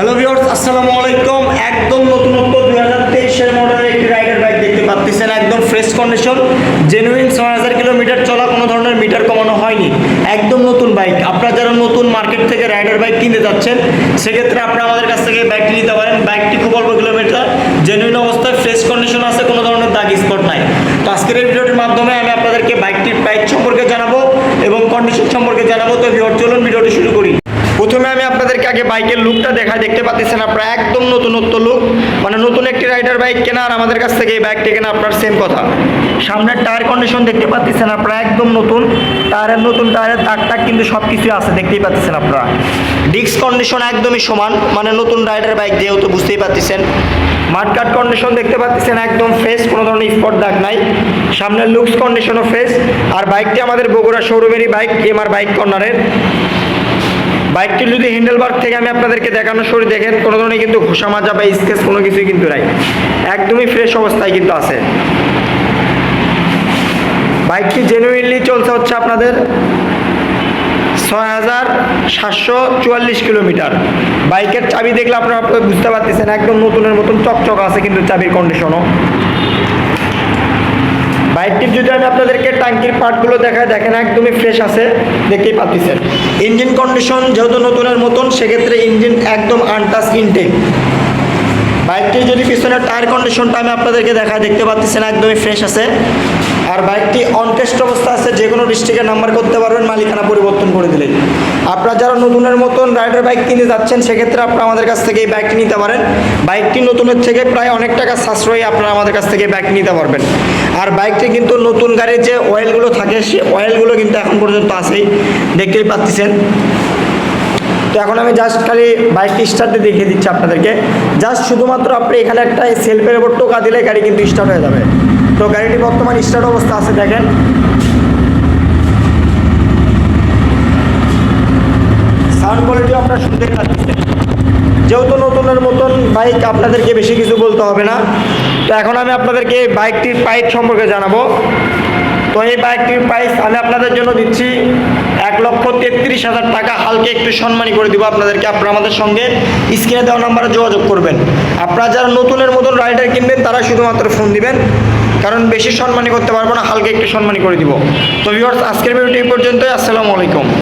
Hello viewers, আসসালামু আলাইকুম। একদম নতুনত্ব 2023 মডেলের একটি রাইডার বাইক দেখতে পাচ্ছেন। একদম ফ্রেশ কন্ডিশন, জেনুইন 6000 কিলোমিটার চলা, কোনো ধরনের মিটার কমানো হয়নি। একদম নতুন বাইক। আপনারা যারা নতুন মার্কেট থেকে রাইডার বাইক কিনতে যাচ্ছেন, সেক্ষেত্রে আপনারা আমাদের কাছ থেকে বাইকটি নিতে পারেন। বাইকটি খুব অল্প কিলোমিটার, জেনুইন অবস্থায়, ফ্রেশ কন্ডিশন আছে, কোনো ধরনের দাগ স্পট নাই। তো আজকের এই ভিডিওটির মাধ্যমে আমি আপনাদেরকে বাইকটির প্রাইস সম্পর্কে জানাবো এবং কন্ডিশন সম্পর্কে জানাবো। তো ভিউয়ার, চলুন ভিডিওটি শুরু করি। প্রথমে আমি আপনাদেরকে আগে বাইকের লুকটা দেখতে পাচ্ছেন আপনারা। একদম নতুনত্ব লুক, মানে নতুন একটি রাইডার বাইক কেনা আর আমাদের কাছ থেকে এই বাইকটি কেনা আপনার সেম কথা। সামনের টায়ার কন্ডিশন দেখতে পাচ্ছেন আপনারা, একদম নতুন টায়ারের দাগ টাগ কিন্তু সব কিছুই আছে, দেখতেই পাচ্ছেন আপনারা। ডিস্ক কন্ডিশন একদমই সমান, মানে নতুন রাইডার বাইক যেহেতু, বুঝতেই পাচ্ছেন। মাঠকাট কন্ডিশন দেখতে পাচ্ছেন একদম ফ্রেশ, কোনো ধরনের স্পট দাগ নাই। সামনের লুকস কন্ডিশনও ফ্রেশ। আর বাইকটি আমাদের বগুড়া শোরুমেরই বাইক, এমআর বাইক কর্নারের। বাইকটি যদি হ্যান্ডেলবার থেকে আমি আপনাদেরকে দেখানো শুরু দেখেন, কোনো ধরনের কিন্তু ঘোষা মাজা বা স্কেচ কোনো কিছুই কিন্তু নাই, একদমই ফ্রেশ অবস্থায় কিন্তু আছে। বাইকটি জেনুইনলি চলছে হচ্ছে আপনাদের 6744 কিলোমিটার। বাইকের চাবি দেখলে আপনারা বুঝতে পারতেছেন, একদম নতুনের মতন চকচক আছে কিন্তু চাবির কন্ডিশনও। বাইকটির যদি আমি আপনাদেরকে ট্যাঙ্কির পার্টগুলো দেখেন একদমই ফ্রেশ আছে, দেখতেই পাচ্ছেন। ইঞ্জিন কন্ডিশন যেহেতু নতুনের মতন, সেক্ষেত্রে ইঞ্জিন একদম আনটাচ ইনটেক। বাইকটির যদি পিছনের টায়ার কন্ডিশনটা আমি আপনাদেরকে দেখতে পাচ্ছেন, একদমই ফ্রেশ আছে। আর বাইকটি অন টেস্ট অবস্থা আছে, যে কোনো ডিস্ট্রিক্টে নাম্বার করতে পারবেন মালিকানা পরিবর্তন করে দিলেই। আপনারা যারা নতুনের মতন রাইডার বাইক কিনতে যাচ্ছেন, সেক্ষেত্রে আপনারা আমাদের কাছ থেকে এই বাইকটি নিতে পারেন। বাইকটি নতুনের থেকে প্রায় অনেক টাকা সাশ্রয়ী আপনারা আমাদের কাছ থেকে বাইক নিতে পারবেন। আর বাইকটি কিন্তু নতুন গাড়ির যে অয়েলগুলো থাকে, সেই অয়েলগুলো কিন্তু এখন পর্যন্ত আছেই, দেখতেই পাচ্ছেন। তো এখন আমি জাস্ট খালি বাইকটি স্টার্ট দিয়ে দেখিয়ে দিচ্ছি আপনাদেরকে। জাস্ট শুধুমাত্র আপনি এখানে একটা সেলফের উপর টোকা দিলে গাড়ি কিন্তু স্টার্ট হয়ে যাবে। তো গাড়িটি বর্তমান স্টার্ট অবস্থা আছে, দেখেন। সাউন্ড কোয়ালিটিও আপনারা শুনতে পাচ্ছেন। যেহেতু নতুনের মতন বাইক, আপনাদেরকে বেশি কিছু বলতে হবে না। তো এখন আমি আপনাদেরকে বাইকটির প্রাইস সম্পর্কে জানাবো। তো এই বাইকটির প্রাইস আমি আপনাদের জন্য দিচ্ছি 1,33,000 টাকা। হালকা একটু সম্মানী করে দিব আপনাদেরকে। আপনারা আমাদের সঙ্গে স্ক্রিনে দেওয়া নাম্বারে যোগাযোগ করবেন। আপনারা যারা নতুনের মতন রাইডার কিনবেন, তারা শুধুমাত্র ফোন দিবেন, কারণ বেশি সম্মানী করতে পারবো না, হালকা একটু সম্মানী করে দিব। তো ভিউয়ার্স, আজকের ভিডিওটি এই পর্যন্তই। আসসালামু আলাইকুম।